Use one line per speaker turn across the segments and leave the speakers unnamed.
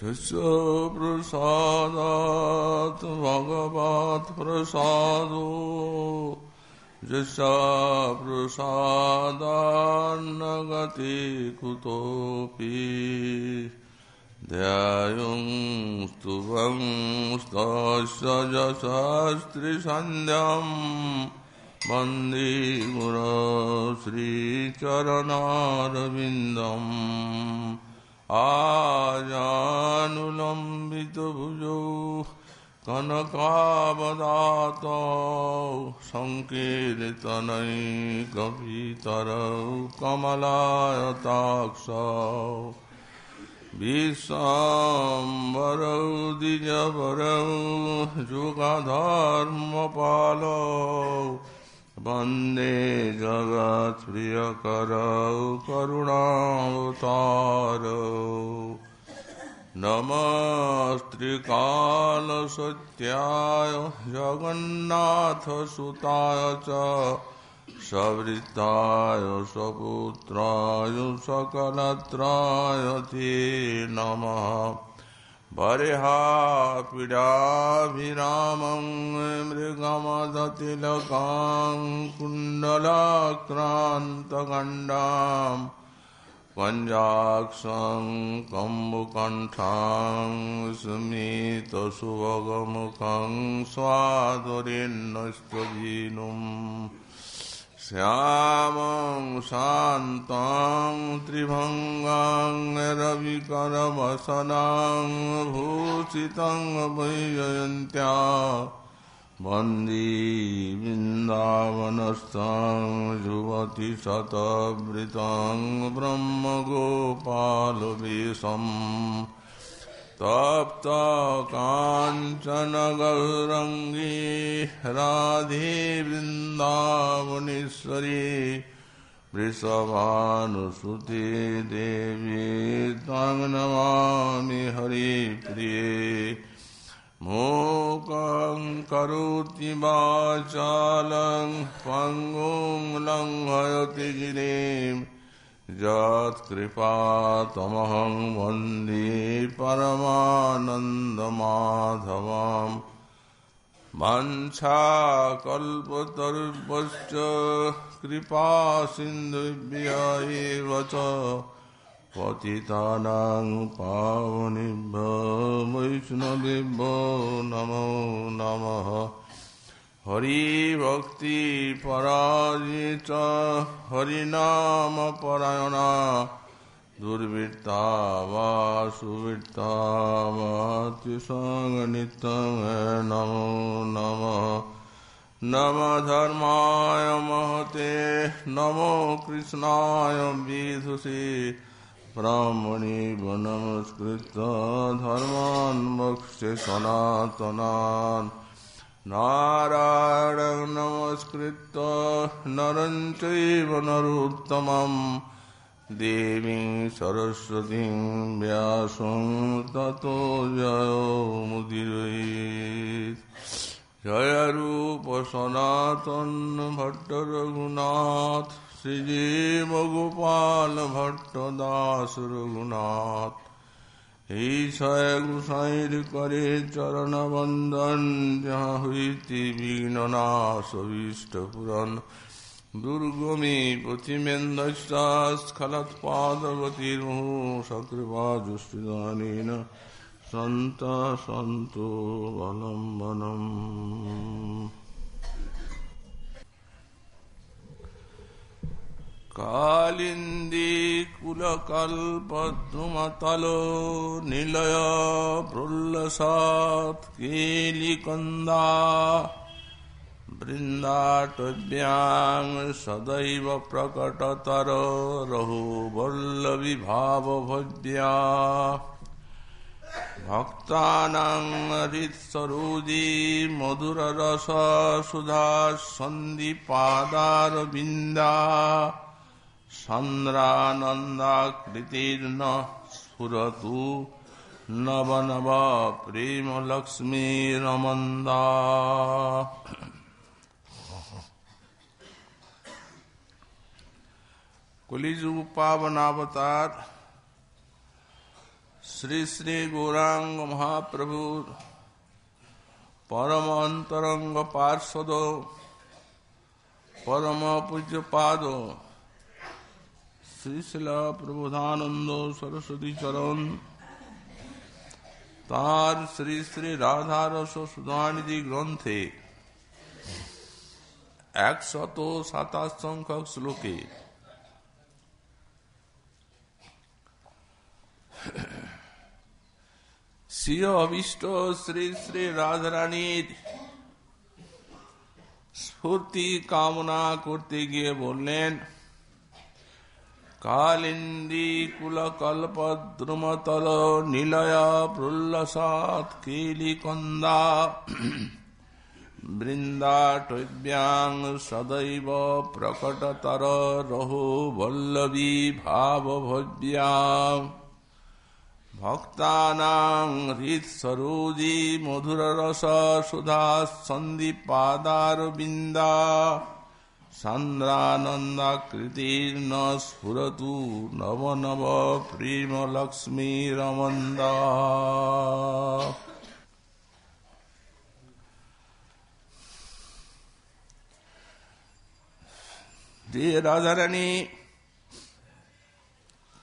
तस्य प्रसादात् भगवत् प्रसादो यस्य प्रसादान्न गति कुतोऽपि ध्यायुं स्तुवं स्तस्य यशस्त्रिसन्ध्यं वन्दे गुरो श्रीचरणारविन्दम् आजानुलम्बितभुजौ कनकावदातौ संकीर्तनैकपितरौ कमलायताक्षौ विश्वाम्बरौ द्विजवरौ जुगधर्मपालौ वन्दे जगत्प्रियकरौ करुणावतारौ नमस्त्रिकालसत्याय जगन्नाथसुताय च सवृत्ताय सपुत्राय सकलत्राय ते नमः बर्हापीडाभिरामं मृगमदतिलकां कुण्डलाक्रान्तगण्डां पञ्चाक्षं कम्बुकण्ठां स्मितसुभगमुखं स्वादुरेण्यस्त्वजीनुम् श्यामं शान्तं त्रिभङ्गं रविकरवसनं भूषितं वैजयन्त्या वन्दे वृन्दावनस्थं युवतिशतवृतं ब्रह्मगोपालवेशम् तप्त काञ्चन गौरङ्गी राधे वृन्दावनेश्वरी वृषभानुसुते देवी तं नमामि हरिप्रिये मूकं करोति वाचालं पङ्गुं लङ्घयति गिरिं यत्कृपातमहं वन्दे परमानन्दमाधवम् वाञ्छाकल्पतरुभ्यश्च कृपासिन्धुभ्य एव च पतितानां पावनेभ्यो वैष्णवेभ्यो नमो नमः हरिभक्ति पराजित हरिनामपरायणा दुर्वृत्ता वा सुवृत्ता वा तिसङ्गनित्यं नमो नमः नमः धर्माय महते नमो कृष्णाय विदुषे ब्राह्मणे नमस्कृत्य धर्मान् मोक्षे सनातनान् नारायणं नमस्कृत्य नरं चैव नरोत्तमं देवीं सरस्वतीं व्यासं ततो जयो मुदीरयेत् जय रूप सनातन भट्ट रघुनाथ श्रीजीव गोपाल भट्ट दास रघुनाथ ईशय गुसाइर करे चरण वंदन जहाँ हुई विघ्ननाश अभीष्ट पुरन दुर्गमे पथिमेन्दश्चास्खलत्पादगतिर्मुः सकृपाजुष्टिदानेन सन्त सन्तो वलम्बनम्। कालिंदी कुलकल्पद्रुमतलो निलय प्रुल्लसात् केलिकन्दा वृन्दाटव्यां सदैव प्रकटतरो रहो वल्लवी भावभव्या भक्तानां हृत्सरोदे मधुररस सुधा सन्धिपादारविन्दा चन्द्रानन्दाकृतिर्न स्फुरतु नव नव प्रेम लक्ष्मीरमन्दा। कलिजुग पावनावतार শ্রী শ্রী গৌরাঙ্গ মহাপ্রভুর পরম অন্তরঙ্গ পার্ষদ পরম পূজ্যপাদ শ্রী শিল প্রবোধানন্দ সরস্বতী চরণ তার শ্রী শ্রী রাধারস সুধানিধি গ্রন্থে 127 সংখ্যক শ্লোকে স্বীয় অভীষ্ট শ্রী শ্রী রাধারানীর স্ফূর্তি কামনা করতে গিয়ে বললেন, কালিন্দী কুলকল্প দ্রুমতল নিলয় প্রুল্লসাৎ কেলিকন্দা বৃন্দাটব্যাং সদৈব প্রকটতর রহো বল্লভী ভাবভব্যা ভক্তানাং হৃৎসরোজি মধুর রস সুধা সন্দীপাদারবিন্দা সান্দ্রানন্দাকৃতির্ন স্ফুরতু নব নব প্রেম লক্ষ্মীরমন্দা। যে রাধারানী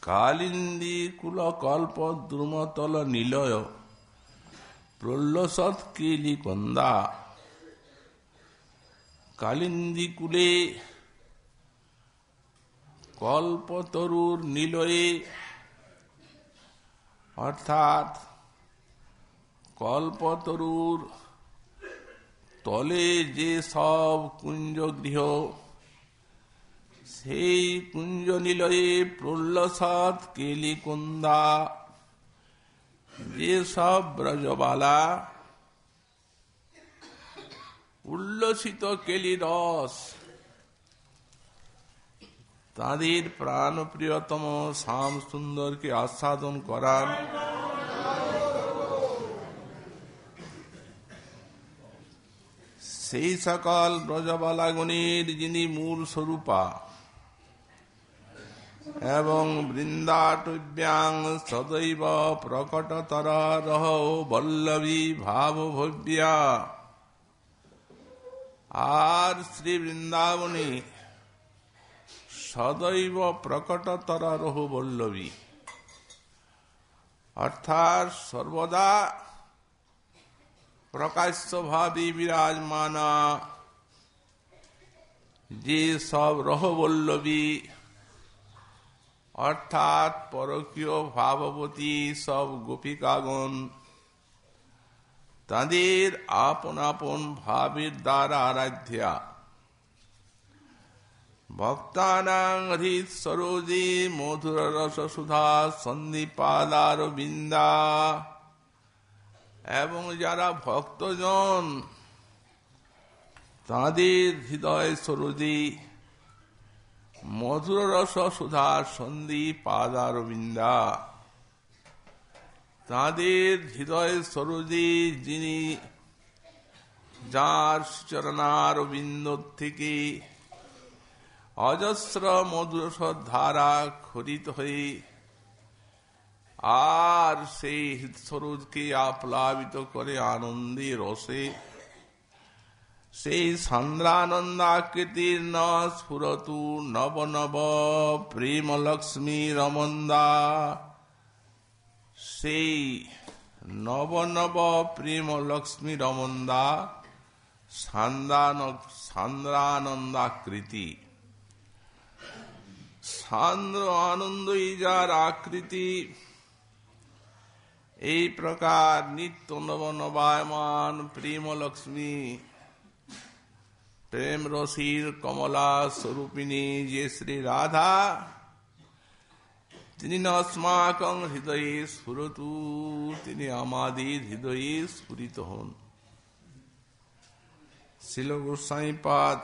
কালিন্দী কুলকল্প দ্রুমতল নিলয় প্রল্লসৎ কেলিকন্দা, কালিন্দী কুলে কল্পতরুর নিলয়ে অর্থাৎ কল্পতরুর তলে যে সব কুঞ্জগৃহ, সেই কুঞ্জ নিলয়ে প্রল্লসাৎ কেলিকন্দা যে সব ব্রজবালা উল্লসিত কেলি রস তাদের প্রাণ প্রিয়তম শ্যাম সুন্দরকে আস্বাদন করান, সেই সকল ব্রজবালাগণের যিনি মূল স্বরূপা এবং বৃন্দাটব্যাং সদৈব প্রকটতর রহ বল্লভী ভাবভব্যা, আর শ্রী বৃন্দাবনে সদৈব প্রকটতর রহ বল্লভী অর্থাৎ সর্বদা প্রকাশ্যভাবে বিরাজমানা যে সব রহবল্লভী অর্থাৎ পরকীয় ভাববতী সব গোপিকাগণ, তাদের আপন আপন ভাবের দ্বারা আরাধ্যা ভক্তানাং হৃৎ সরোজে মধুর রস সুধা সন্দীপাদারবিন্দা, এবং যারা ভক্তজন তাদের হৃদয় সরোজে মধুর রস সুধা সন্দীপাদারবিন্দা, তাদের হৃদয় সরোজে যিনি যার চরণারবিন্দ থেকে অজস্র মধুর ধারা খরিত হয়ে আর সেই হৃৎসরোজকে আপ্লাবিত করে আনন্দে রসে, সেই সান্দ্রানন্দাকৃতির ন স্ফুরতু নব নব প্রেম লক্ষ্মী রমন্দা, সেই নব নব প্রেম লক্ষ্মী রমন্দা সান্দ্রানন্দাকৃতি, সান্দ্র আনন্দই যার আকৃতি, এই প্রকার নিত্য নব নবায়মান প্রেম লক্ষ্মী প্রেম রসির কমলা স্বরূপিণী যে শ্রী রাধা, তিনি নস্মাকং হৃদয়ে স্ফুরতু, তিনি আমাদের হৃদয়ে স্ফুরিত হন। শিল গোস্বামীপাদ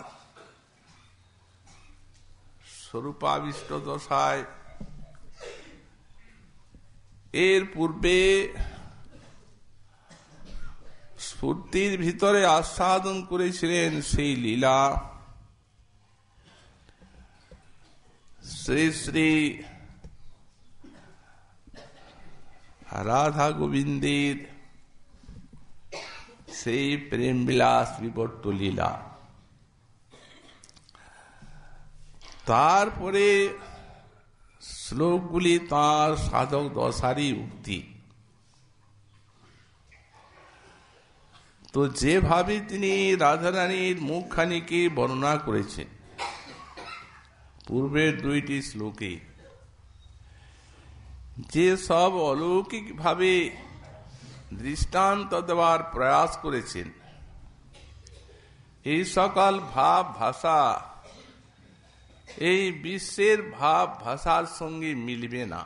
স্বরূপাবিষ্ট দশায় এর পূর্বে স্ফূর্তির ভিতরে আস্বাদন করেছিলেন সেই লীলা। শ্রী শ্রী রাধা গোবিন্দের সেই প্রেম বিলাস বিবর্ত লীলা। তারপরে শ্লোকগুলি তাঁর সাধক দশারই উক্তি। তো যেভাবে তিনি রাধারানীর মুখখানিকে বর্ণনা করেছেন পূর্বের দুইটি শ্লোকে, যে সব অলৌকিক ভাবে দৃষ্টান্ত দেওয়ার প্রয়াস করেছেন, এই সকল ভাব ভাষা এই বিশ্বের ভাব ভাষার সঙ্গে মিলবে না।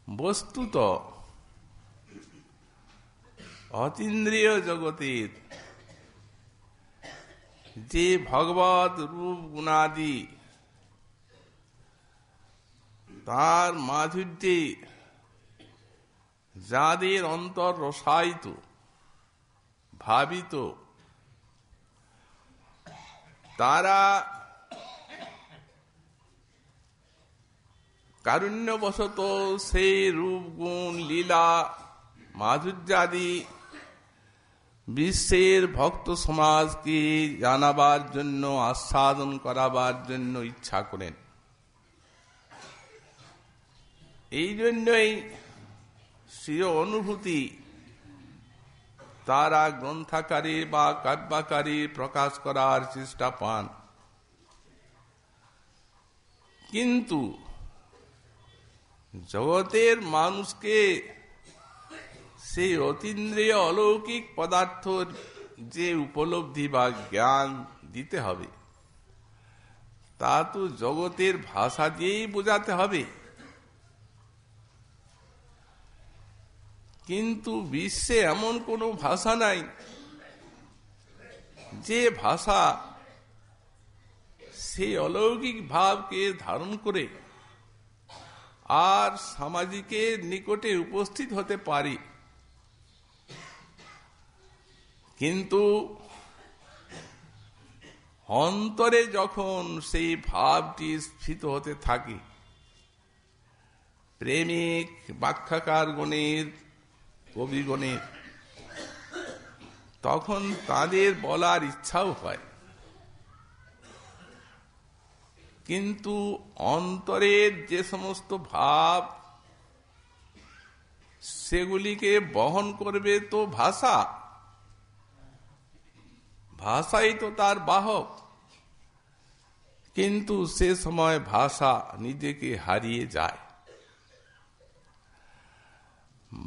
বস্তুত অতীন্দ্রিয় জগতের যে ভগবত রূপ গুণাদি, তার মাধুর্যে যাদের অন্তর রসায়িত ভাবিত, তারা কারুণ্যবশত সেই রূপ গুণ লীলা মাধুর্যাদি বিশ্বের ভক্ত সমাজকে জানাবার জন্য, আস্বাদন করাবার জন্য ইচ্ছা করেন। এই জন্যই স্বীয় অনুভূতি তারা গ্রন্থাকারে বা কাব্যাকারে প্রকাশ করার চেষ্টা পান। কিন্তু জগতের মানুষকে সেই অতীন্দ্রিয় অলৌকিক পদার্থের যে উপলব্ধি বা জ্ঞান দিতে হবে, তা তো জগতের ভাষা দিয়েই বোঝাতে হবে। কিন্তু বিশ্বে এমন কোনো ভাষা নাই যে ভাষা সেই অলৌকিক ভাবকে ধারণ করে আর সামাজিকের নিকটে উপস্থিত হতে পারে। কিন্তু অন্তরে যখন সেই ভাবটি স্ফীত হতে থাকে, প্রেমিক ব্যাখ্যাকার গণের কবিগণের, তখন তাদের বলার ইচ্ছাও হয়। কিন্তু অন্তরের যে সমস্ত ভাব, সেগুলিকে বহন করবে তো ভাষা, ভাষাই তো তার বাহক। কিন্তু সে সময় ভাষা নিজেকে হারিয়ে যায়,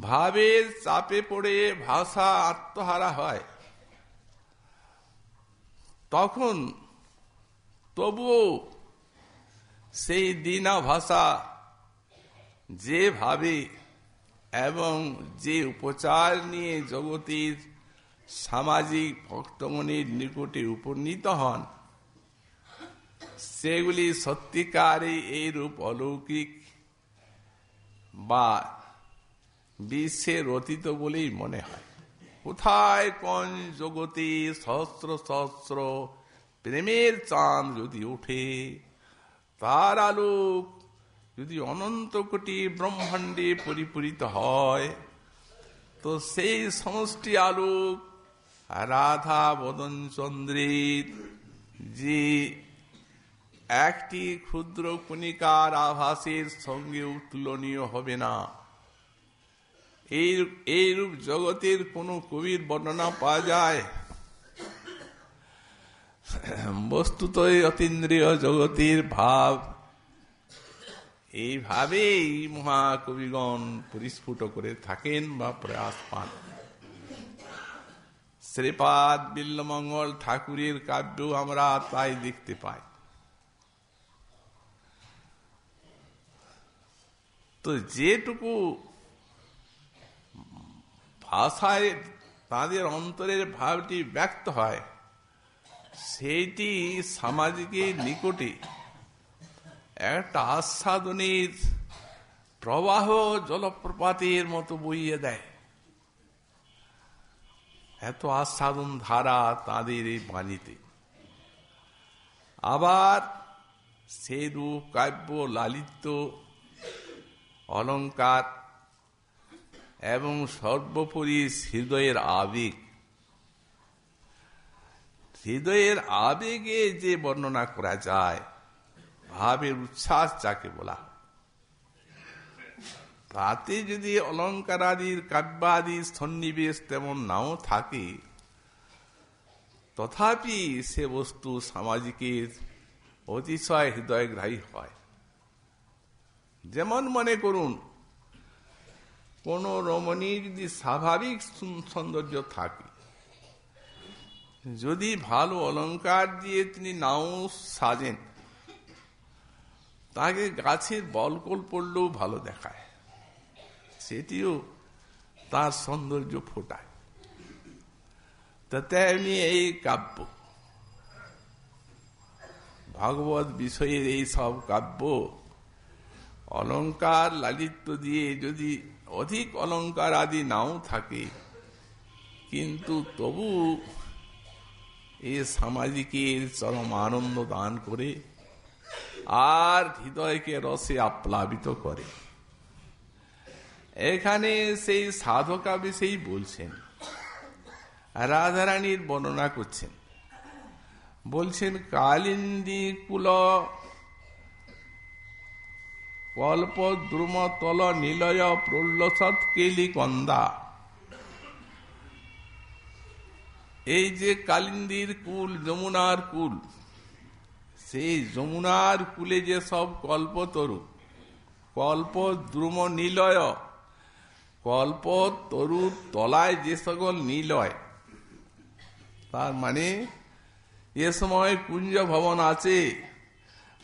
ভাবের চাপে পড়ে ভাষা আত্মহারা হয়। তখন তবুও সেই দীনা ভাষা যেভাবে এবং যে উপচার নিয়ে জগতের সামাজিক ভক্তগণের নিকটে উপনীত হন, সেগুলি সত্যিকারে এইরূপ অলৌকিক বা বিশ্বের অতীত বলেই মনে হয়। কোথায় কোন জগতে সহস্র সহস্র প্রেমের চাঁদ যদি ওঠে, তার আলোক যদি অনন্ত কোটি ব্রহ্মাণ্ডে পরিপূরিত হয়, তো সেই সমষ্টি আলোক রাধা বদন চন্দ্রের যে একটি ক্ষুদ্র কণিকার আভাসের সঙ্গেও তুলনীয় হবে না। এইরূপ জগতের কোন কবির বর্ণনা পাওয়া যায়? বস্তুত অতীন্দ্রিয় জগতের ভাব এইভাবেই মহাকবিগণ পরিস্ফুট করে থাকেন বা প্রয়াস পান। শ্রীপাদ বিল্লমঙ্গল ঠাকুরের কাব্য আমরা তাই দেখতে পাই। তো যেটুকু ভাষায় তাদের অন্তরের ভাবটি ব্যক্ত হয়, সেইটি সামাজিকের নিকটে একটা আস্বাদনের প্রবাহ জলপ্রপাতের মতো বইয়ে দেয়। এত আস্বাদন ধারা তাদের এই বাণীতে। আবার সেই রূপ কাব্য লালিত্য অলঙ্কার এবং সর্বোপরি হৃদয়ের আবেগ। হৃদয়ের আবেগে যে বর্ণনা করা যায়, ভাবের উচ্ছ্বাস যাকে বলা, তাতে যদি অলঙ্কারাদির কাব্যাদি সন্নিবেশ তেমন নাও থাকে, তথাপি সে বস্তু সামাজিকের অতিশয় হৃদয়গ্রাহী হয়। যেমন মনে করুন, কোন রমণীর যদি স্বাভাবিক সৌন্দর্য থাকে, যদি ভালো অলঙ্কার দিয়ে তিনি নাও সাজেন, তাকে গাছের বলকল পড়লেও ভালো দেখায়, সেটিও তার সৌন্দর্য ফোটায়। তেমনি এই কাব্য, ভাগবত বিষয়ের এই সব কাব্য অলঙ্কার লালিত্য দিয়ে যদি অধিক অলঙ্কার আদি নাও থাকে, কিন্তু তবু এ সামাজিকের চরম আনন্দ দান করে আর হৃদয়কে রসে আপ্লাবিত করে। এখানে সেই সাধকা বিষয় বলছেন, রাধারানীর বর্ণনা করছেন, বলছেন কালিন্দী কুল কল্প দ্রুম তল নিলয় প্রল্লসৎ কেলি কন্দা। এই যে কালিন্দীর কুল, যমুনার কুল, সেই যমুনার কুলে যে সব কল্পতরু, কল্প দ্রুম নিলয়, কল্প তরুর তলায় যে সকল নিলয়, তার মানে এ সময় কুঞ্জ ভবন আছে,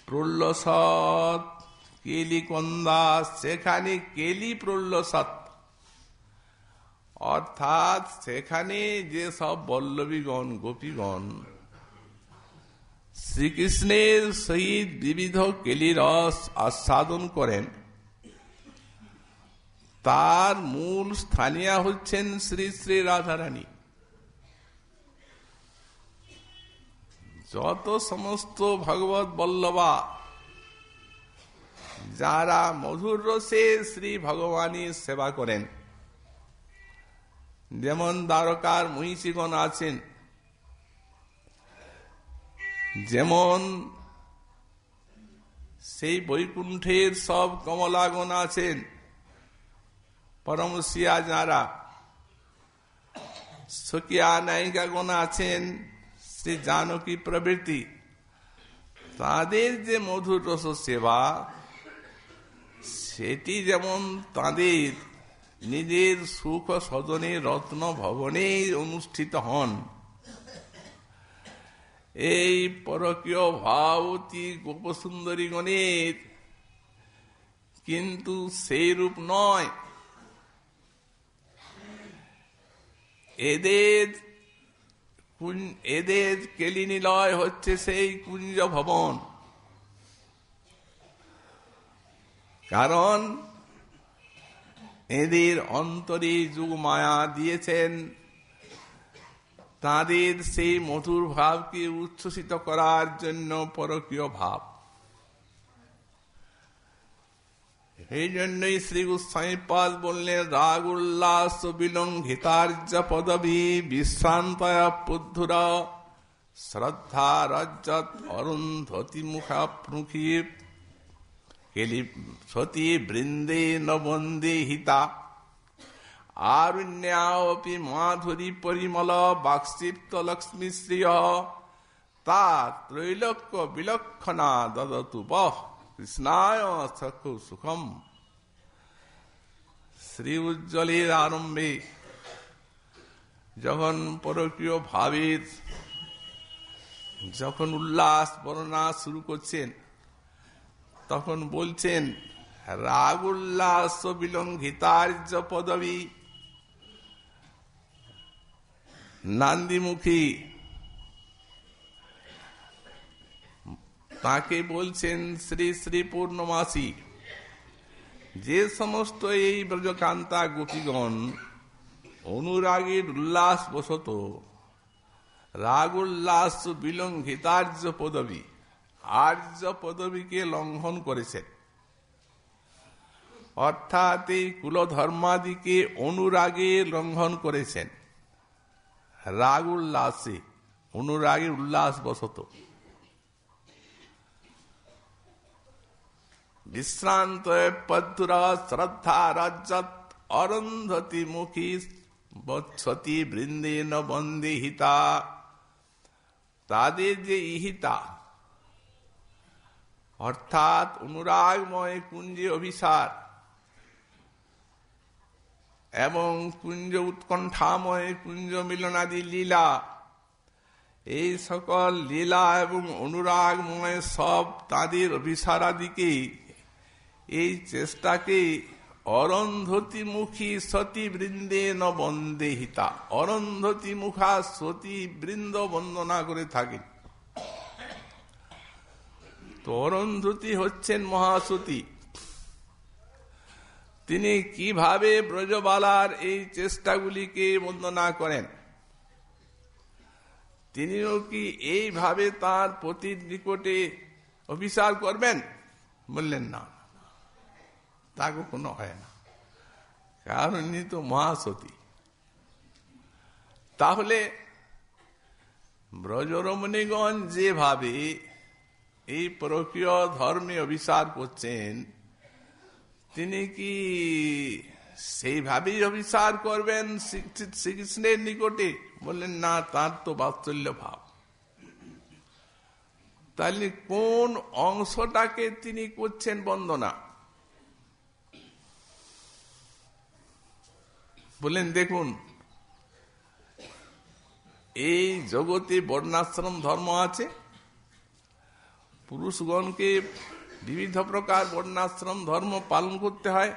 প্রল্লসৎ কেলি কন্দা, সেখানে কেলি প্রল্লসৎ, অর্থাৎ সেখানে যে সব বল্লভীগণ গোপীগণ শ্রীকৃষ্ণের সহিত বিবিধ কেলি রস আস্বাদন করেন, তার মূল স্থানীয় হচ্ছেন শ্রী শ্রী রাধারানী। যত সমস্ত ভগবত বল্লভা যারা মধুর রসে শ্রী ভগবানের সেবা করেন, যেমন দ্বারকার মহিষীগণ আছেন, যেমন সেই বৈকুণ্ঠের সব কমলাগণ আছেন, পরমশিয়া যারা সখিয়া নায়িকাগণ আছেন, শ্রী জানকী প্রভৃতি, তাদের যে মধুর রস সেবা, সেটি যেমন তাদের নিজের সুখ সদনে রত্ন ভবনে অনুষ্ঠিত হন, এই পরকীয় ভাবতী গোপসুন্দরীগণের কিন্তু সেই রূপ নয়। এদের কেলিনিলয় হচ্ছে সেই কুঞ্জ ভবন, কারণ এদের অন্তরে যুগ মায়া দিয়েছেন তাদের সেই মধুর ভাবকে উচ্ছ্বসিত করার জন্য পরকীয় ভাব। এই জন্যই শ্রী গোস্বামীপাদ বললেন, রাগ উল্লাস বিলঙ্ঘিতার্য পদবী বিশ্রান্তয়া পুদ্ধুরা শ্রদ্ধা রজ্জত অরুন্ধতি মুখা প্রুখী কেলি সতী বৃন্দে নবন্দে হিতা আরণ্যাপি মাধুরী পরিমল বাক্সিপ্ত লক্ষ্মী শ্রিয় তা ত্রৈলোক্য বিলক্ষণা দদতু বহ কৃষ্ণায় সখু সুখম। শ্রী উজ্জ্বলের আরম্ভে যখন পরকীয় ভাবের যখন উল্লাস বর্ণনা শুরু করছেন, তখন বলছেন রাগ উল্লাস বিলঙ্ঘিতার্য পদবী। নান্দিমুখী তাকে বলছেন শ্রী শ্রী পূর্ণমাসী। যে সমস্ত এই ব্রজকান্তা গোপীগণ অনুরাগের উল্লাস বশত রাগ উল্লাস বিলঙ্ঘিতার্য পদবী, আর্য পদবীকে লঙ্ঘন করেছেন, অর্থাৎ এই কুলধর্মাদিকে অনুরাগে লঙ্ঘন করেছেন, রাগ উল্লাসে, অনুরাগে উল্লাস বশত। বিশ্রান্ত পদ্মরা শ্রদ্ধা রাজ্যত অরন্ধতি মুখী বৎসতি বৃন্দেন বন্দে হিতা। তাদের যে ইহিতা অর্থাৎ অনুরাগময় কুঞ্জে অভিসার এবং কুঞ্জ উৎকণ্ঠাময় কুঞ্জ মিলনাদি লীলা, এই সকল লীলা এবং অনুরাগময় সব তাদের অভিসারাদিকে, এই চেষ্টাকে অরন্ধতি মুখী সতী বৃন্দে ন বন্দে হিতা, অরন্ধতি মুখা সতী বৃন্দ বন্দনা করে থাকেন। তো অরন্ধতি হচ্ছেন মহাসতী। তিনি কিভাবে ব্রজবালার এই চেষ্টাগুলিকে বন্দনা করেন? তিনিও কি এইভাবে তার পতির নিকটে অভিসার করবেন? বললেন না, তা কখনো হয় না, কারণ ইনি তো মহাসতী। তাহলে ব্রজরমণীগণ যেভাবে এই পরকীয় ধর্মে অভিসার করছেন, তিনি কি সেইভাবেই অভিসার করবেন শ্রীকৃষ্ণের নিকটে? বললেন না, তার তো বাৎসল্য ভাব। তাহলে কোন অংশটাকে তিনি করছেন বন্দনা? বললেন দেখুন, এই জগতে বর্ণাশ্রম ধর্ম আছে, পুরুষগণকে বিবিধ প্রকার বর্ণাশ্রম ধর্ম পালন করতে হয়,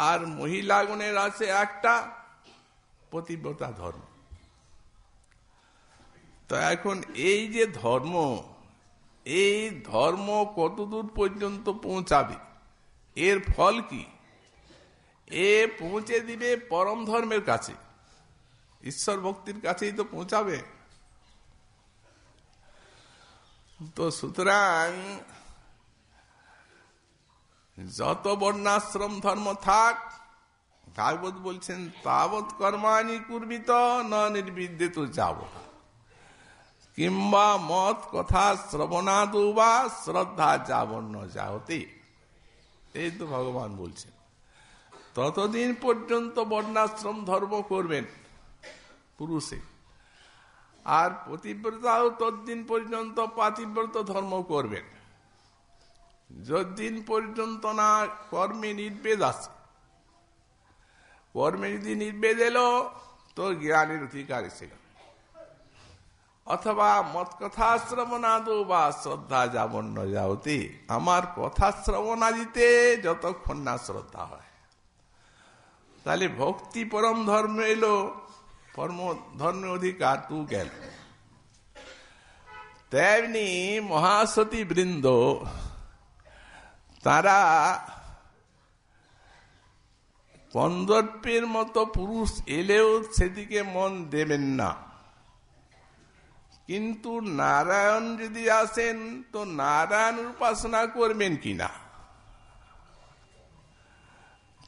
আর মহিলাগণের আছে একটা পতিব্রতা ধর্ম। তো এখন এই যে ধর্ম, এই ধর্ম কতদূর পর্যন্ত পৌঁছাবে, এর ফল কি? এ পৌঁছে দিবে পরম ধর্মের কাছে, ঈশ্বর ভক্তির কাছেই তো পৌঁছাবে। তো সুতরাং যত বর্ণাশ্রম ধর্ম থাক, ভাগবত বলছেন তাবৎ কর্মাণি কুর্বিত ন নির্বিদ্যেত যাব, কিংবা মত কথা শ্রবণাদু বা শ্রদ্ধা যাবন্ন যাহতে। এই তো ভগবান বলছেন, ততদিন পর্যন্ত বর্ণাশ্রম ধর্ম করবেন পুরুষে, আর পতিব্রতাও ততদিন পর্যন্ত পাতিব্রত ধর্ম করবেন, যতদিন পর্যন্ত না কর্মে নির্বেদ আছে। কর্মে যদি নির্বেদ এলো তো জ্ঞানের অধিকার এসে গেল, অথবা মত কথা শ্রবণাদৌ বা শ্রদ্ধা যাবন্ন যাওতে, আমার কথা শ্রবণাদিতে যতক্ষণ না শ্রদ্ধা হয়। তাহলে ভক্তি পরম ধর্ম এলো, পরম ধর্মের অধিকার তু গেল। তেমনি মহাসতী বৃন্দ তারা কন্দর্পের মতো পুরুষ এলেও সেদিকে মন দেবেন না, কিন্তু নারায়ণ যদি আসেন তো নারায়ণ উপাসনা করবেন কিনা?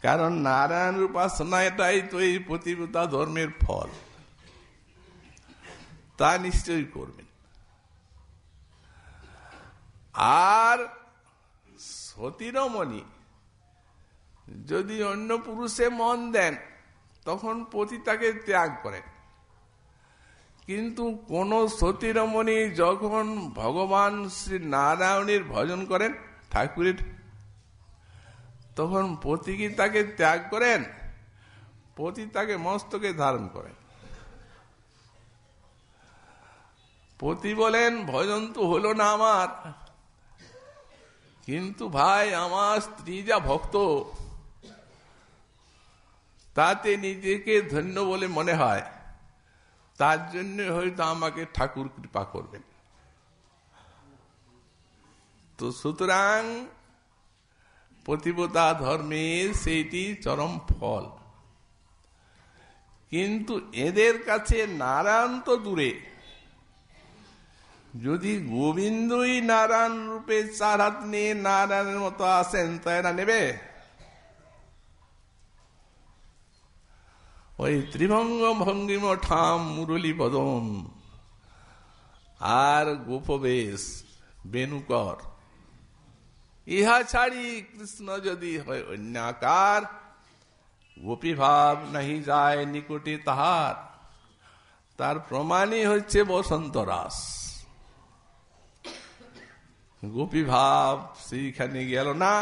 কারণ নারায়ণ উপাসনা এটাই তো এই পতিব্রতা ধর্মের ফল, তা নিশ্চয়ই করবেন। আর সতীরমণি যদি অন্য পুরুষে মন দেন তখন পতি তাকে ত্যাগ করেন, কিন্তু কোন সতীরমণি যখন ভগবান শ্রী নারায়ণের ভজন করেন ঠাকুরের, তখন পতি কি তাকে ত্যাগ করেন? পতি তাকে মস্তকে ধারণ করেন। পতি বলেন ভজন তো হলো না আমার, কিন্তু ভাই আমার স্ত্রী যা ভক্ত, তাতে নিজেকে ধন্য বলে মনে হয়, তার জন্য হয়তো আমাকে ঠাকুর কৃপা করবেন। তো সুতরাং পতিব্রতা ধর্মের সেইটি চরম ফল। কিন্তু এদের কাছে নারায়ণ তো দূরে, যদি গোবিন্দই নারায়ণ রূপে 4 হাত নিয়ে নারায়ণের মতো আসেন তো এরা নেবে? ওই ত্রিভঙ্গ ভঙ্গিম ঠাম মুরলী বদন আর গোপবেশ বেণুকর, ইহা ছাড়ি কৃষ্ণ যদি হয় অন্যাকার, গোপী ভাব নাহি যায় নিকটে তাহার। তার প্রমাণই হচ্ছে বসন্ত রাস। গোপী ভাব সেইখানে গেল না,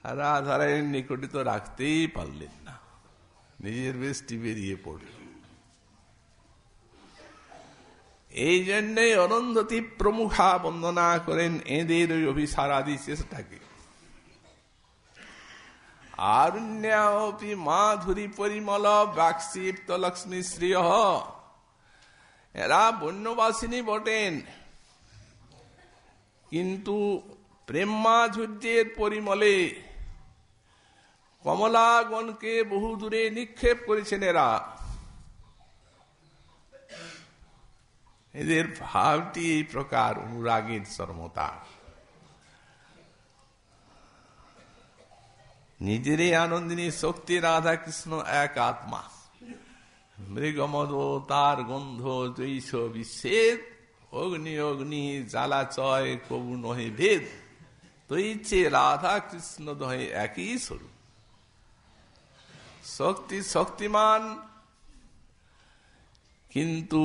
রাধারায়ের নিকটে তো রাখতেই পারলেন না, নিজের বেশটি বেরিয়ে পড়ল। এই জন্যই অরুন্ধতী প্রমুখা বন্দনা করেন এদের ওই অভিসারাদি চেষ্টাকে। আরণ্যপি মাধুরী পরিমল বাক্সীপ্ত লক্ষ্মী শ্রিয়, এরা বন্যবাসিনী বটেন, কিন্তু প্রেম মাধুর্যের পরিমলে কমলাগণকে বহু দূরে নিক্ষেপ করেছেন এরা। এদের ভাবটি এই প্রকার অনুরাগের চরমতা। নিজেরই আনন্দিনী শক্তি রাধা কৃষ্ণ এক আত্মা, মৃগমদ তার গন্ধ জৈষ বিচ্ছেদ, অগ্নি অগ্নি জ্বালাচয় কবু নহে ভেদ, তৈছে রাধা কৃষ্ণ দহে একই স্বরূপ। শক্তি শক্তিমান, কিন্তু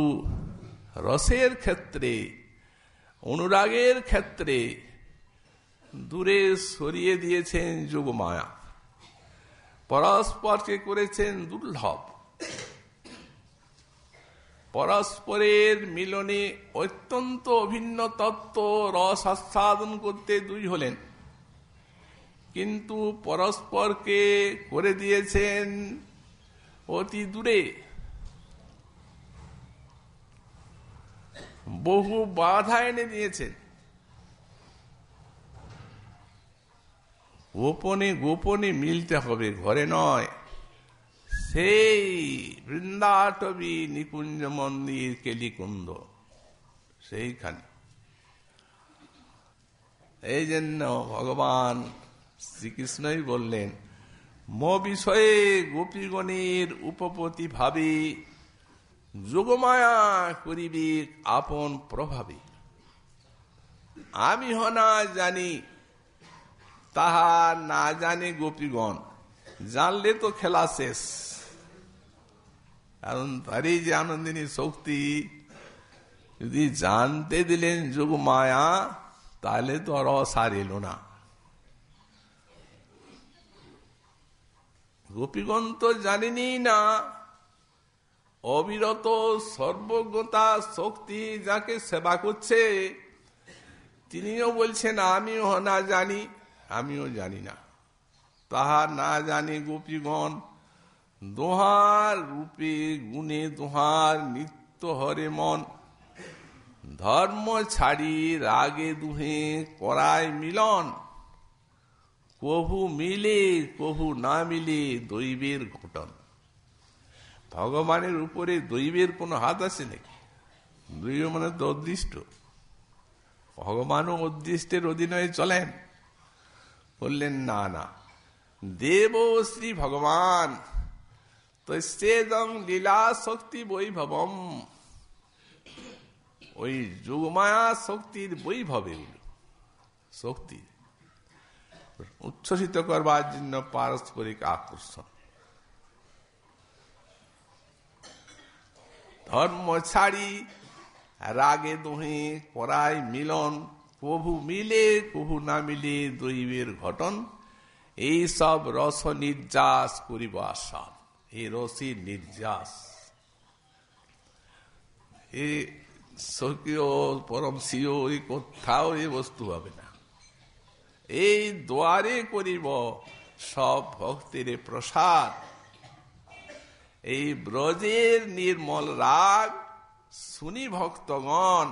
রসের ক্ষেত্রে অনুরাগের ক্ষেত্রে দূরে সরিয়ে দিয়েছেন যোগমায়া, পরস্পরকে করেছেন দুর্লভ। পরস্পরের মিলনে অত্যন্ত অভিন্ন তত্ত্ব রস আস্বাদন করতে দুই হলেন, কিন্তু পরস্পরকে করে দিয়েছেন অতি দূরে। বহু বাধা এনে দিয়েছেন। গোপনে গোপনে মিলতে হবে, ঘরে নয়। সেই বৃন্দাটবী নিকুঞ্জ মন্দির কেলিকুন্দ, সেইখানে। এই জন্য ভগবান শ্রীকৃষ্ণই বললেন, মো বিষয়ে গোপীগণের উপপতি ভাবে যোগমায়া করিবে আপন প্রভাবে। আমি হনা জানি, তাহা না জানে গোপীগণ, জানলে তো খেলা শেষ। কারণ তারই যে আনন্দিনী শক্তি যদি জানতে দিলেন যোগমায়া, তাহলে তো আর অসার এলো না। গোপীগণ তো জানেনি না, অবিরত সর্বজ্ঞতা শক্তি যাকে সেবা করছে, তিনিও বলছেন আমিও না জানি, আমিও জানি না। তাহা না জানে গোপীগণ, দোহার রূপে গুণে দোহার নিত্য হরে মন, ধর্ম ছাড়ি রাগে দুহে করায় মিলন, কভু মিলে কভু না মিলে দৈবের ঘটন। ভগবানের উপরে দৈবের কোনো হাত আছে নাকি? দৈব মানে তো অদৃষ্ট। ভগবানও অদৃষ্টের অধীনে চলেন? বললেন না না, দেব শ্রী ভগবান তস্যেদং লীলা শক্তি বৈভবম। ওই যোগমায়া শক্তির বৈভবে শক্তি উচ্ছ্বসিত করবার জন্য পারস্পরিক আকর্ষণ। ধর্ম ছাড়ি রাগে দোহে করায় মিলন, কভু মিলে কভু না মিলে দৈবের ঘটন। এই সব রস নির্যাস করিব আসান, এই রসের নির্যাস। এই স্বকীয় পরম সিও কোথাও এই বস্তু হবে না। এই দ্বারে করিব সব ভক্তির প্রসাদ। এই ব্রজের নির্মল রাগ শুনি ভক্তগণ,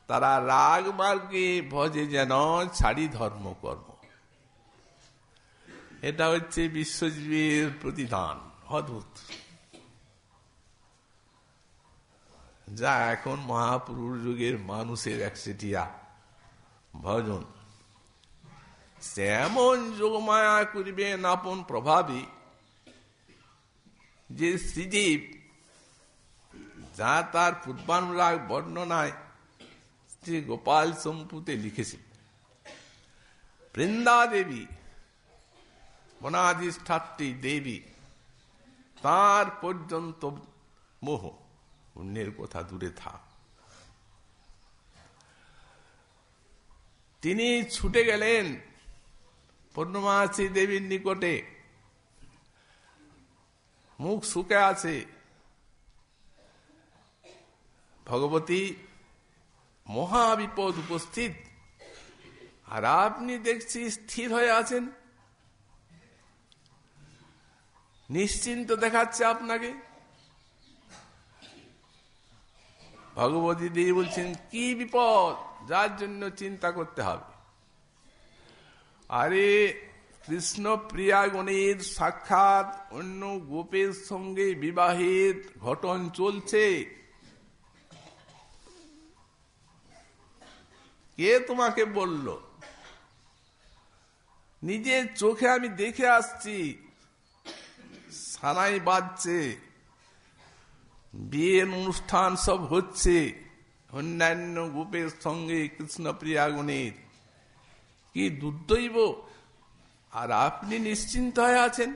তারা রাগ মার্গে ভজে যেন ছাড়ি ধর্ম কর্ম। এটা হচ্ছে বিশ্বজীবের প্রতিদান। অদ্ভুত। যা এখন মহাপুরুষ যুগের মানুষের একচেটিয়া ভজন। সেমন যোগমায়া করিবেন আপন প্রভাবী, যে শ্রীজীব যা তার পূর্বানুরাগ বর্ণনায় শ্রী গোপাল সম্পুতে লিখেছে। বৃন্দা দেবী বনাধিষ্ঠাত্রী দেবী, তার পর্যন্ত মোহ, অন্যের কথা দূরে থাক। তিনি ছুটে গেলেন পূর্ণমাসী দেবীর নিকটে, মুখ শুকে আছে। ভগবতী মহাবিপদ উপস্থিত, আর আপনি দেখছি স্থির হয়ে আছেন, নিশ্চিন্ত দেখাচ্ছে আপনাকে। ভগবতী দেবী বলছেন, কি বিপদ যার জন্য চিন্তা করতে হবে? আরে কৃষ্ণ প্রিয়াগণের সাক্ষাৎ অন্য গোপের সঙ্গে বিবাহের ঘটন চলছে। কে তোমাকে বলল? নিজের চোখে আমি দেখে আসছি, সানাই বাজছে, বিয়ের অনুষ্ঠান সব হচ্ছে অন্যান্য গোপের সঙ্গে কৃষ্ণ প্রিয়াগণের। কি দুর্দৈব! আর আপনি নিশ্চিন্ত হয়ে আছেন।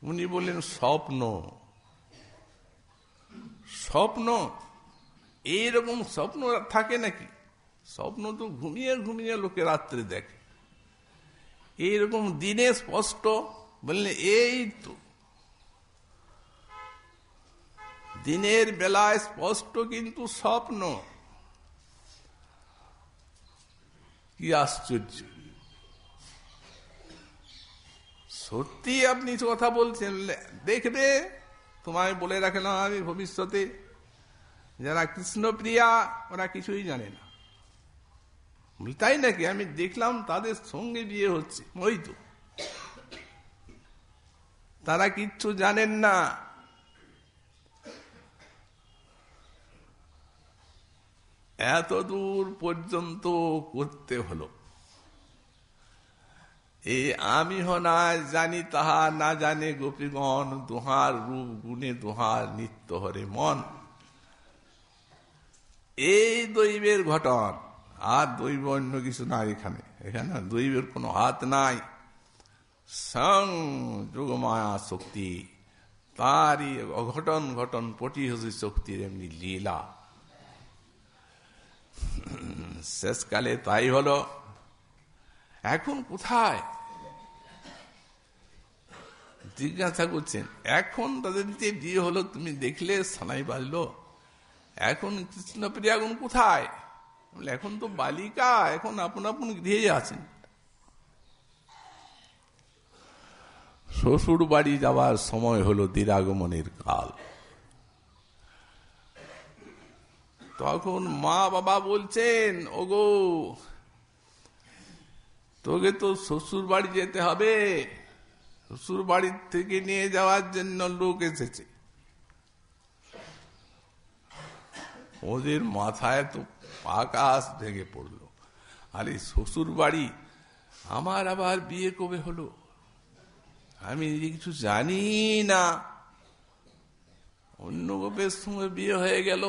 উনি বললেন, স্বপ্ন। স্বপ্ন? এইরকম স্বপ্ন থাকে নাকি? স্বপ্ন তো ঘুমিয়ে ঘুমিয়ে লোকে রাত্রে দেখে, এইরকম দিনে স্পষ্ট। বললেন, এই তো দিনের বেলায় স্পষ্ট, কিন্তু স্বপ্ন। কি আশ্চর্য! সত্যি আপনি কথা বলছেন। দেখবে, তোমায় বলে রাখলাম আমি, ভবিষ্যতে যারা কৃষ্ণপ্রিয়া ওরা কিছুই জানে না। তাই নাকি? আমি দেখলাম তাদের সঙ্গে বিয়ে হচ্ছে, ওই তো। তারা কিচ্ছু জানেন না। এত দূর পর্যন্ত করতে হলো। এই আমি হনা জানি তাহা না জানে গোপীগণ, দুহার রূপ গুণে দুহার নিত্য হরে মন। এই দৈবের ঘটন, আর দৈব অন্য কিছু নাই। এখানে এখানে দৈবের কোনো হাত নাই। সং যোগমায়া শক্তি, তারই অঘটন ঘটন পটিহসী শক্তির এমনি লীলা। শেষকালে তাই হলো। এখন কোথায়? জিজ্ঞাসা করছেন, এখন তাদের যে বিয়ে হলো তুমি দেখলে, সানাই বাজলো, এখন কৃষ্ণপ্রিয়াগুণ কোথায়? এখন তো বালিকা, এখন আপন আপন গৃহে আছেন। শ্বশুর বাড়ি যাওয়ার সময় হলো, দিরাগমনের কাল। তখন মা বাবা বলছেন, ওগো তোকে তো শ্বশুর বাড়ি যেতে হবে, শ্বশুর বাড়ির থেকে নিয়ে যাওয়ার জন্য লোক এসেছে। ওদের মাথায় তো আকাশ ভেঙে পড়লো। আরে শ্বশুর বাড়ি, আমার আবার বিয়ে কবে হলো? আমি কিছু জানি না। অন্য গোপের সঙ্গে বিয়ে হয়ে গেল।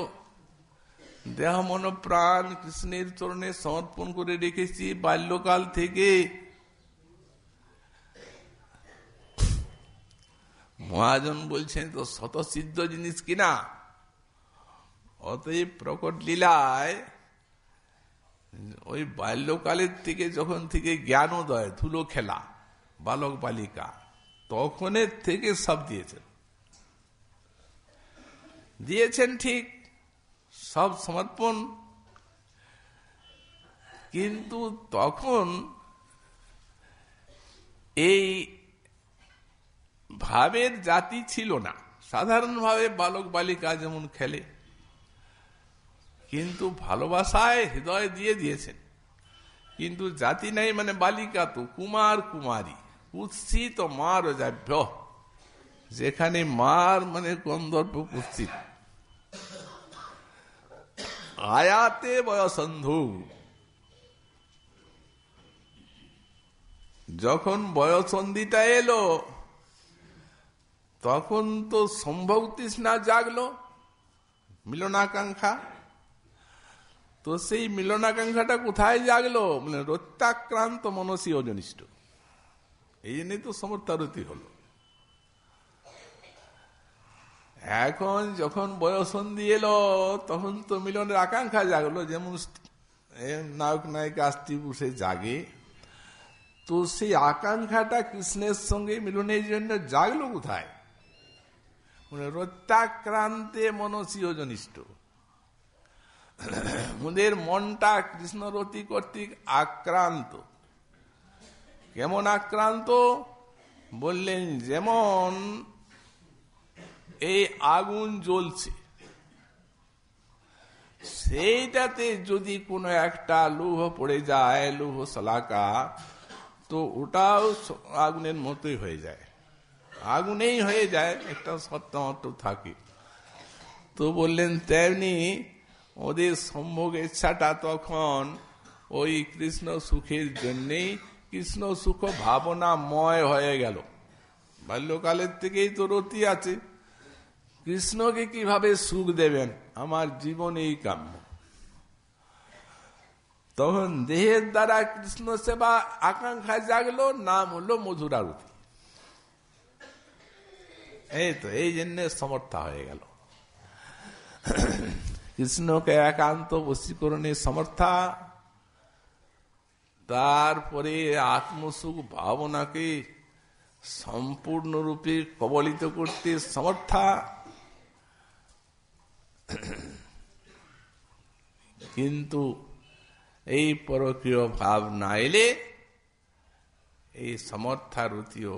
দেহ মন প্রাণ কৃষ্ণের চরণে সমর্পণ করে রেখেছি বাল্যকাল থেকে। মহাজন বলছেন, তো স্বতঃসিদ্ধ জিনিস কিনা। অতএব প্রকট লীলায় ওই বাল্যকালের থেকে, যখন থেকে জ্ঞানোদয়, ধুলো খেলা, বালক বালিকা, তখনের থেকে সব দিয়েছেন ঠিক, সব সমর্পণ। কিন্তু তখন এই ভাবের জাতি ছিল না। সাধারণভাবে বালক বালিকা যেমন খেলে, কিন্তু ভালোবাসায় হৃদয় দিয়েছেন। কিন্তু জাতি নাই, মানে বালিকা তো কুমার কুমারী, কুৎসিত মার যাভ্য, যেখানে মার মানে গন্ধর্ব উপস্থিত। আয়াতে বয়সন্ধু, যখন বয়সন্ধিটা এলো তখন তো সম্ভোগ তৃষ্ণা জাগলো, মিলনাকাঙ্ক্ষা। তো সেই মিলনাকাঙ্ক্ষাটা কোথায় জাগলো? মানে রত্যাক্রান্ত মনসী অজনিষ্ঠ। এই জন্যই তো সমর্থারতি হলো। এখন যখন বয়সন্ধি এলো তখন তো মিলনের আকাঙ্ক্ষা জাগলো, যেমন নায়ক নায়িকা স্ত্রী পুরুষে জাগে। তো সেই আকাঙ্ক্ষাটা কৃষ্ণের সঙ্গে মিলনের জন্য জাগলো কোথায়? মানে রত্যাক্রান্তে মনসী অজনিষ্ঠ। ওদের মনটা কৃষ্ণরতি কর্তৃক আক্রান্ত। কেমন আক্রান্ত? বললেন যেমন এই আগুন জ্বলছে, সেইটাতে যদি কোনো একটা লৌহ পড়ে যায়, লৌহ শলাকা, তো ওটাও আগুনের মতোই হয়ে যায়, আগুনেই হয়ে যায়, একটা সত্তা মাত্র থাকে। তো বললেন তেমনি ওদের সম্ভোগ ইচ্ছাটা তখন ওই কৃষ্ণ সুখের জন্যেই কৃষ্ণ সুখ ভাবনাময় হয়ে গেল। বাল্যকালের থেকেই তো রতি আছে, কৃষ্ণকে কিভাবে সুখ দেবেন, আমার জীবন এই কাম্য। তখন দেহের দ্বারা কৃষ্ণ সেবা আকাঙ্ক্ষা জাগলো, নাম হলো মধুরারতি। এই তো এই জন্য সমর্থা হয়ে গেল। কৃষ্ণকে একান্ত বশীকরণের সমর্থা, তারপরে আত্মসুখ ভাবনাকে সম্পূর্ণরূপে কবলিত করতে সমর্থা। কিন্তু এই পরকীয় ভাব না এলে এই সমর্থারতিও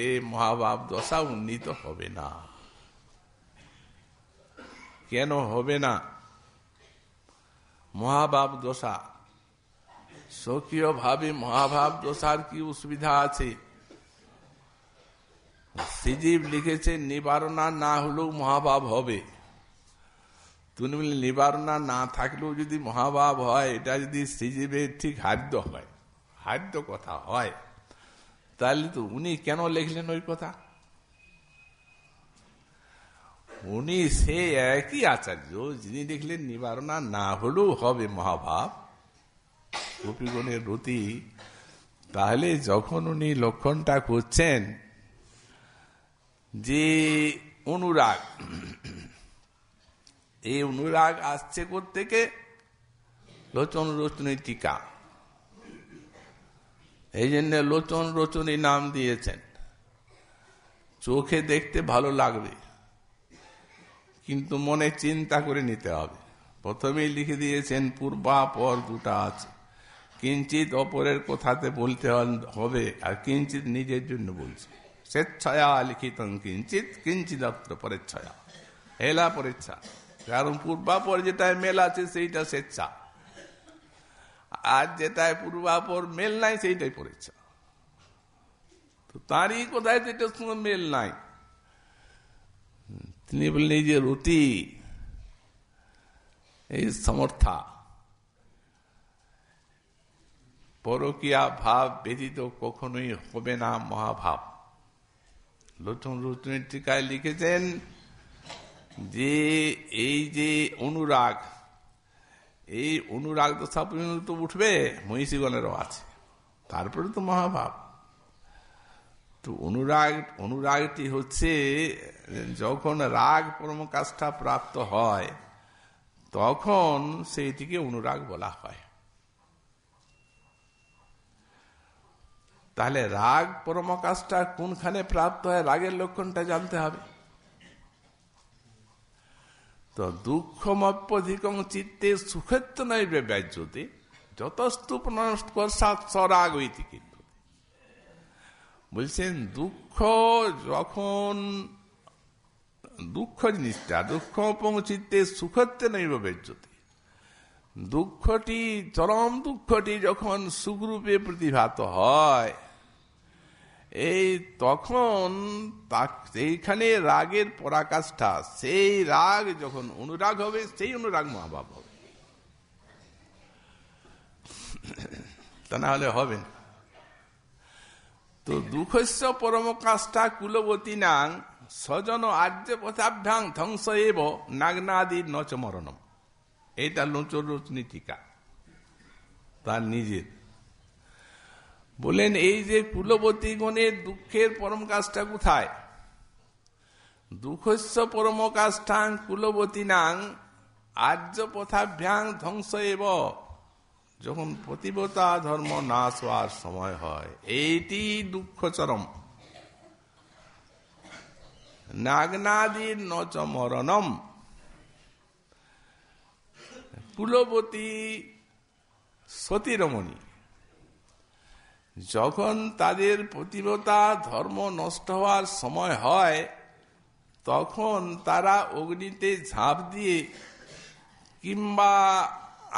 এই মহাভাব দশা উন্নীত হবে না। কেন হবে না? মহাভাব দশা, স্বকীয় ভাবে মহাভাব দশার কি অসুবিধা আছে? শ্রীজীব লিখেছে নিবারণা না হলেও মহাভাব হবে। তুমি বলে নিবারণা না থাকলেও যদি মহাভাব হয়, এটা যদি শ্রীজীবের ঠিক হাদ্য হয়, হাদ্য কথা হয়, তাহলে তো উনি কেন লিখলেন ওই কথা? উনি সে একই আচার্য যিনি লিখলেন নিবারণা না হলেও হবে মহাভাব, গোপীগণের রতি। তাহলে যখন উনি লক্ষণটা করছেন যে অনুরাগ, এই অনুরাগ আসছে কোত্থেকে? লোচন রচনী টিকা। এই জন্য লোচন রচনী নাম দিয়েছেন। চোখে দেখতে ভালো লাগবে, কিন্তু মনে চিন্তা করে নিতে হবে। প্রথমেই লিখে দিয়েছেন পূর্বাপর দুটা আছে, কিঞ্চিত অপরের কথাতে বলতে হবে, আর কিঞ্চিত নিজের জন্য বলছে। স্বেচ্ছায়া লিখিত কিঞ্চিত, কিঞ্চিত পরেচ্ছয়া, হেলা পরেচ্ছা। কারণ পূর্বাপর যেটায় মেল আছে সেইটা স্বেচ্ছা, আর যেটায় পূর্বাপর মেল নাই সেইটাই পরেচ্ছা। তো তারই কোথায় যেটার সঙ্গে মেল নাই। তিনি বললেন এই যে রতি, এই সমর্থা, পরকীয়া ভাব ব্যতীত কখনোই হবে না মহাভাব। লোচন রচনীর টিকায় লিখেছেন যে এই যে অনুরাগ, এই অনুরাগ দশা পর্যন্ত উঠবে, মহিষীগণেরও আছে, তারপরে তো মহাভাব। তো অনুরাগটি হচ্ছে যখন রাগ পরমকাষ্ঠা প্রাপ্ত হয় তখন সেইটিকে অনুরাগ বলা হয়। তাহলে রাগ পরমকাষ্ঠা কোনখানে প্রাপ্ত হয়, রাগের লক্ষণটা জানতে হবে। তো দুঃখমপ্যধিকং চিত্তে সুখেত্ব নৈবে ব্যাজ্যতে যতস্তু পুনঃস্পর্শাৎ স্বরাগ হইতে। কিন্তু বলছেন দুঃখ যখন, দুঃখ জিনিসটা দুঃখপং চিত্তে সুখত্বে নৈব ব্যাজ্যতে, দুঃখটি, চরম দুঃখটি যখন সুখরূপে প্রতিভাত হয়, এই তখন এইখানে রাগের পরাকাষ্ঠা, সেই রাগ যখন অনুরাগ হবে, সেই অনুরাগ মহাভাব হবে, তা না হলে হবে না। তো দুঃখস্য পরম কাষ্ঠা কুলবতী নাং স্বজন আর্য পথাভ্যাং ধ্বংস এব নাগ্নাদি নচ মরণম। এটা লোচর রচনী টিকা তার নিজের বলেন, এই যে কুলবতী গণের দুঃখের পরম কাজটা কোথায়? দুঃখস্য পরম কাষ্ঠাং কুলবতী নাং আর্য পথাভ্যাং ধ্বংস এব। যখন পতিব্রতা ধর্ম নাশ হওয়ার সময় হয়, এইটি দুঃখ চরম। নাগ্নাদির নচ মরণম। কুলবতী সতীরমণী যখন তাদের পতিব্রতা ধর্ম নষ্ট হওয়ার সময় হয়, তখন তারা অগ্নিতে ঝাঁপ দিয়ে কিংবা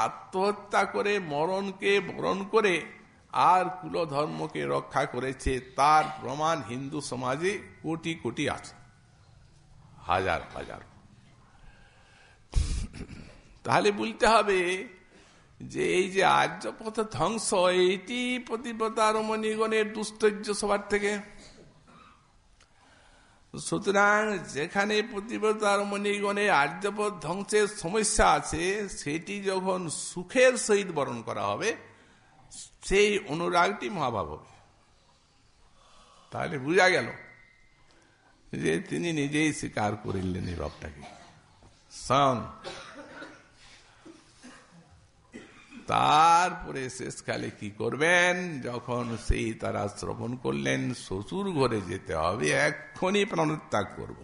আত্মহত্যা করে মরণকে বরণ করে আর কুলধর্মকে রক্ষা করেছে, তার প্রমাণ হিন্দু সমাজে কোটি কোটি আছে, হাজার হাজার। তাহলে বলতে হবে যে এই যে আর্যপথ ধ্বংস, এইটি পতিব্রতা রমণীগণের দুষ্টর্য সবার থেকে। সুতরাং যেখানে পতিব্রতা রমণীগণের আর্যপথ ধ্বংসের সমস্যা আছে, সেটি যখন সুখের সহিত বরণ করা হবে, সেই অনুরাগটি মহাভাব হবে। তাহলে বোঝা গেল যে তিনি নিজেই স্বীকার করিলেন এই ভাবটাকে। তারপরে শেষকালে কি করবেন? যখন সেই তারা শ্রবণ করলেন শ্বশুর ঘরে যেতে হবে, এক্ষুনি প্রাণত্যাগ করব।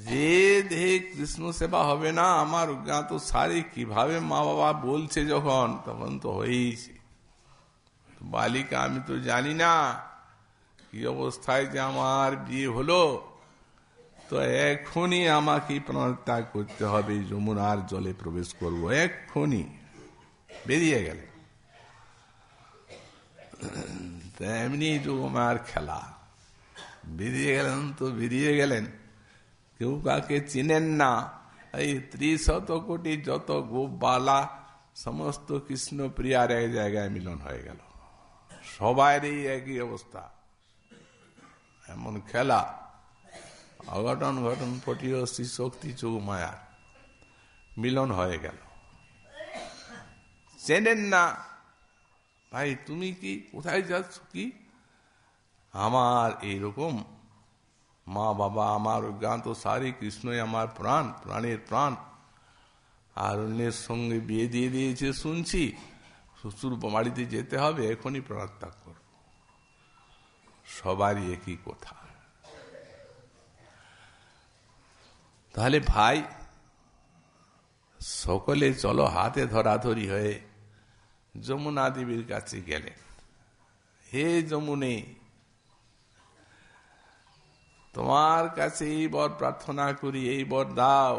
যে দেহে কৃষ্ণ সেবা হবে না, আমার অজ্ঞাত সারে কিভাবে মা বাবা বলছে যখন, তখন তো হয়েইছে। বালিকা, আমি তো জানি না কি অবস্থায় যে আমার বিয়ে হলো, তো এখনই আমাকে প্রাণত্যাগ করতে হবে, যমুনার জলে প্রবেশ করব, এক্ষুনি। বেরিয়ে গেলেন। তেমনি যমুনার খেলা, বেরিয়ে গেলেন তো বেরিয়ে গেলেন, কেউ কাকে চিনেন না। এই ৩০ কোটি যত গোপবালা সমস্ত কৃষ্ণ প্রিয়ার এক জায়গায় মিলন হয়ে গেল, সবারই একই অবস্থা। এমন খেলা, অঘটন ঘটন পটিও শ্রী শক্তি চৌমায়ার মিলন হয়ে গেল। চেনেন না, ভাই তুমি কি, কোথায় যাচ্ছ? কি আমার এইরকম মা বাবা, আমার অজ্ঞাত সারি, কৃষ্ণই আমার প্রাণ, প্রাণের প্রাণ, আর অন্যের সঙ্গে বিয়ে দিয়ে দিয়েছে শুনছি, শ্বশুর বাড়িতে যেতে হবে, এখনই প্রাণত্যাগ করব। সবারই একই কথা। তাহলে ভাই সকলে চলো হাতে ধরাধরি হয়ে যমুনা দেবীর কাছে গেলেন। হে যমুনে, তোমার কাছে এই বর প্রার্থনা করি, এই বর দাও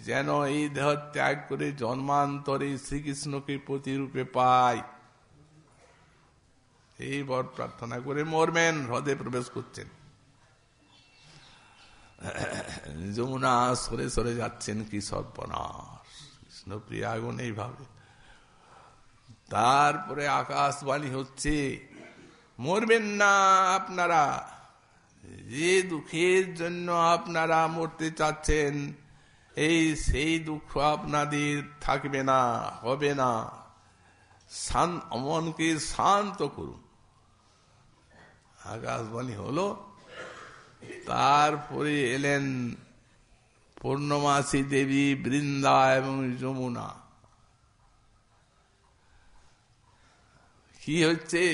যেন এই দেহ ত্যাগ করে জন্মান্তরে শ্রীকৃষ্ণকে প্রতিরূপে পাই। এই বর প্রার্থনা করে মরবেন, হ্রদে প্রবেশ করছেন। যমুনা সরে সরে যাচ্ছেন, কি সর্বনাশ, কৃষ্ণ প্রিয়াগুণ এইভাবে। তারপরে আকাশবাণী হচ্ছে, মরবেন না আপনারা, যে দুঃখের জন্য আপনারা মরতে চাচ্ছেন, এই সেই দুঃখ আপনাদের থাকবে না, হবে না। মনকে শান্ত করুন। আকাশবাণী হলো। তারপরে এলেন পূর্ণমাসী দেবী, বৃন্দা এবং যমুনা। কি হচ্ছে?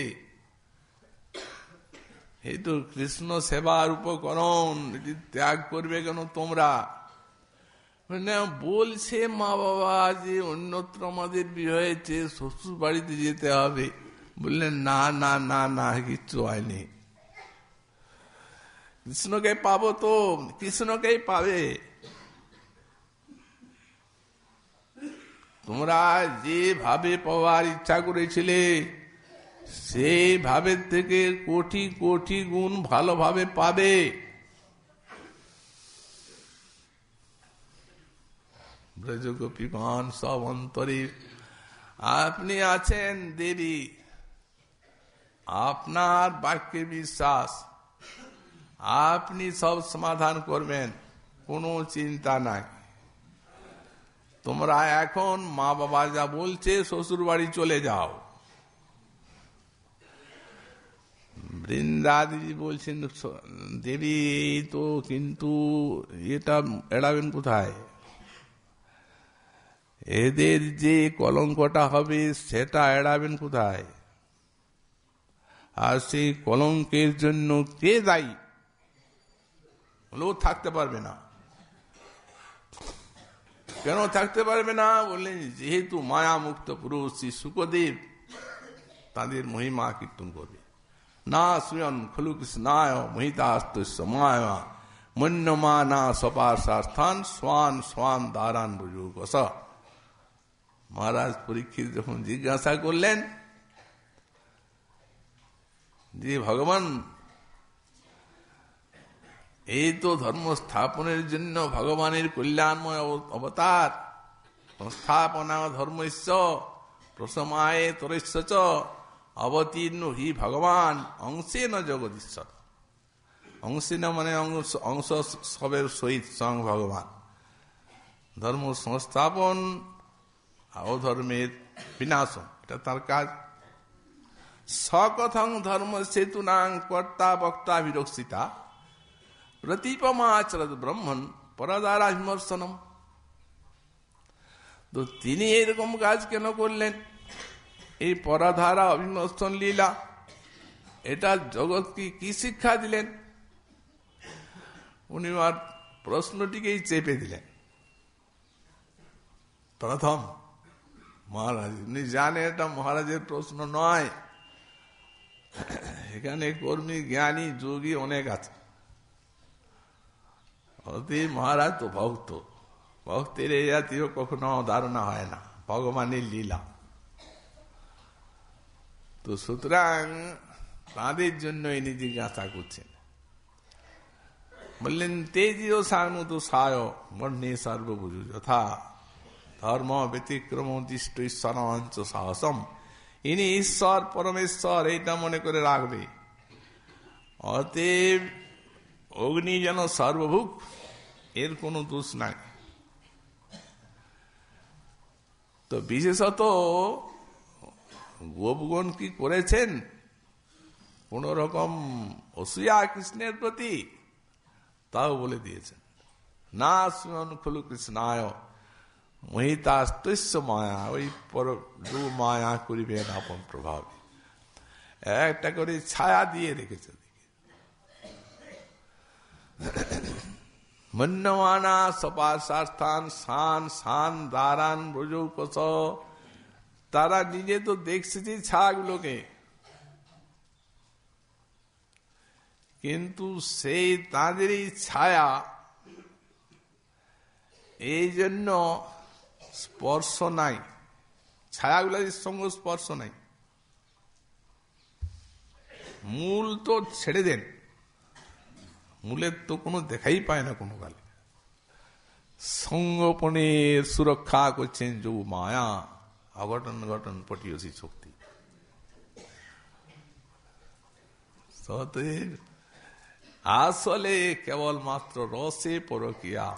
এই তো কৃষ্ণ সেবার উপকরণ, এটি ত্যাগ করবে কেন তোমরা? বলছে মা বাবা যে অন্যত্র আমাদের বিয়ে হয়েছে, শ্বশুর বাড়িতে যেতে হবে। বললেন না না না না, কিচ্ছু হয়নি, কৃষ্ণকে পাবো তো, কৃষ্ণকেই পাবে। তোমরা যেভাবে পাওয়ার ইচ্ছা করেছিলে, সেই ভাবের থেকে কোটি কোটি গুণ ভালোভাবে পাবে। ব্রজগোপীগণ সব অন্তরে, আপনি আছেন দেবী, আপনার বাক্যে বিশ্বাস, আপনি সব সমাধান করবেন, কোনো চিন্তা নাই। তোমরা এখন মা বাবা যা বলছে শ্বশুর বাড়ি চলে যাও। বৃন্দাদি বলছেন, দেবী তো কিন্তু এটা এড়াবেন কোথায়? এদের যে কলঙ্কটা হবে সেটা এড়াবেন কোথায়? আর সেই কলঙ্কের জন্য কে দায়ী? লোক থাকতে পারবে না। কেন থাকতে পারবে না? বললেন, যেহেতু মায়া মুক্ত পুরুষ শ্রী শুকদেব তাদের মহিমা কীর্তন করবে। না স্বয়ং খলু কৃষ্ণায় মহিতাস্ত সময় মন্যমা না সপাশাস্থান স্বান স্বান দারান বুঝুকস। মহারাজ পরীক্ষিত যখন জিজ্ঞাসা করলেন যে ভগবান, এই তো ধর্ম স্থাপনের জন্য ভগবানের কল্যাণময় অবতার, সংস্থাপনা ধর্মস্য প্রসমায়ে তরস্য চ অবতীর্ণ হি ভগবান অংশেন জগদীশ্বর। অংশেন মানে অংশ সবের সহিত স্বয়ং ভগবান। ধর্ম সংস্থাপন, অধর্মের বিনাশন, এটা তার কাজ। সকথং ধর্ম সেতুনাং কর্তা বক্তা বিরক্ষিতা প্রতিপমাচরদ ব্রহ্মণ পরদ্বারা বিমর্শনম। তো তিনি এরকম কাজ কেন করলেন? এই পরাধারা অবিমর্শন লীলা, এটা জগৎকে কি শিক্ষা দিলেন? উনি আর প্রশ্নটিকেই চেপে দিলেন। প্রথম মহারাজ, উনি জানেন এটা মহারাজের প্রশ্ন নয়, এখানে কর্মী জ্ঞানী যোগী অনেক আছে। মহারাজ তো ভক্ত, ভক্তের এই জাতীয় কখনো ধারণা হয় না, ভগবানের লীলা। তো সুতরাং তাদের জন্য ইনি জিজ্ঞাসা করছেন। বললেন, তেজিও সানুত সায় বর্ণে সর্বভুজু যথা ধর্ম ব্যতিক্রম দিষ্ট ঈশ্বরাঞ্চ সাহসম। ইনি ঈশ্বর পরমেশ্বর এইটা মনে করে রাখবে। অতএব অগ্নি যেন সর্বভুক, এর কোনো দোষ নাই। তো বিশেষত গোপগণ কি করেছেন? কোন রকম অসূয়া কৃষ্ণের প্রতি, তাও বলে দিয়েছেন। না শুন খলু কৃষ্ণায় মহিতাস্তস্য মায়া, ওই পর মায়া করিবেন আপন প্রভাব, একটা করে ছায়া দিয়ে রেখেছে। মন্যমানা সপাশাস্থান শান শান দারান ব্রজৌকস। তারা নিজে তো দেখছে যে ছায়াগুলোকে, কিন্তু সেই তাদেরই ছায়া, এই জন্য স্পর্শ নাই, ছায়াগুলোর সঙ্গে স্পর্শ নাই। মূল তো ছেড়ে দেন, মূলের তো কোনো দেখাই পায় না কোনো কালে। সঙ্গোপনের সুরক্ষা করছেন যে মায়া, অঘটন ঘটন পটিয়সী শক্তি। আসলে কেবলমাত্র রসে পরকিয়া,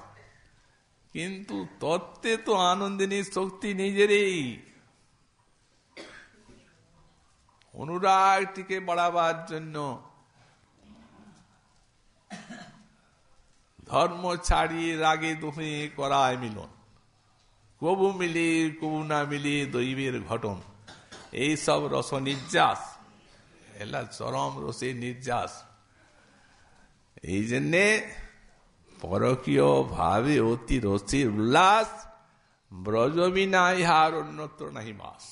কিন্তু তত্ত্বে তো আনন্দিনী শক্তি নিজেরই। অনুরাগটিকে বাড়াবার জন্য ধর্ম ছাড়িয়ে রাগে দোহে করায় মিলন, কবু মিলি কবু না মিলি দৈবের ঘটন, এইসব রস নির্যাস, এলা চরম রসে নির্যাস। এই জন্যে পরকীয় ভাবে অতি রসির উল্লাস, ব্রজবিনা ইহার অন্যত্র নাহি বাস।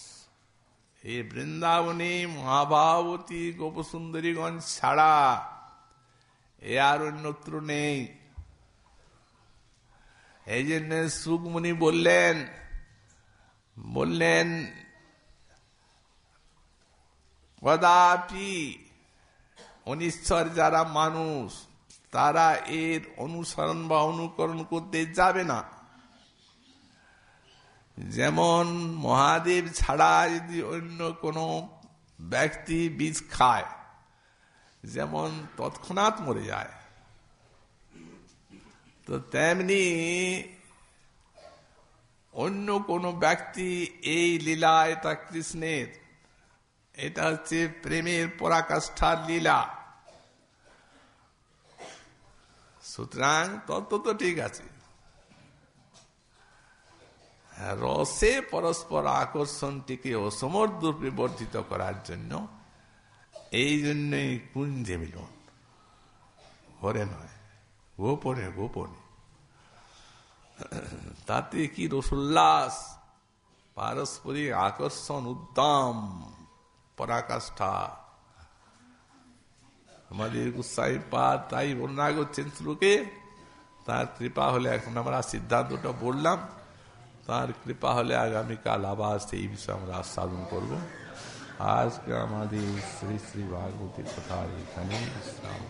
এই বৃন্দাবনে মহাভাবতী গোপসুন্দরীগণ ছাড়া এ আর অন্যত্র নেই। এই জন্য সুকমুনি বললেন কদাপি অনিশ্বর যারা মানুষ তারা এর অনুসরণ বা অনুকরণ করতে যাবে না। যেমন মহাদেব ছাড়া যদি অন্য কোনো ব্যক্তি বীজ খায়, যেমন তৎক্ষণাৎ মরে যায়, তো তেমনি অন্য কোন ব্যক্তি এই লীলা, এটা কৃষ্ণের, এটা হচ্ছে প্রেমের পরাকাষ্ঠার লীলা। সুতরাং তত্ত্ব তো ঠিক আছে, রসে পরস্পর আকর্ষণটিকে অসমর্থ রূপে বর্ধিত করার জন্য এই জন্যই কুঞ্জে মিলন, ঘরে নয়, গোপনে গোপনে। তাতে কি রসোল্লাস, পারস্পরিক আকর্ষণ, উদ্যম, পরাকাষ্ঠা। আমাদের গোসাই পাদ তাই বর্ণনা করছেন শ্লোকে, তার কৃপা হলে, এখন আমরা সিদ্ধান্তটা বললাম, তার কৃপা হলে আগামীকাল আবার সেই বিষয়ে আমরা আস্বাদন করব। আজকে আমাদের শ্রী শ্রী ভাগবতী কথা এখানে বিশ্রাম।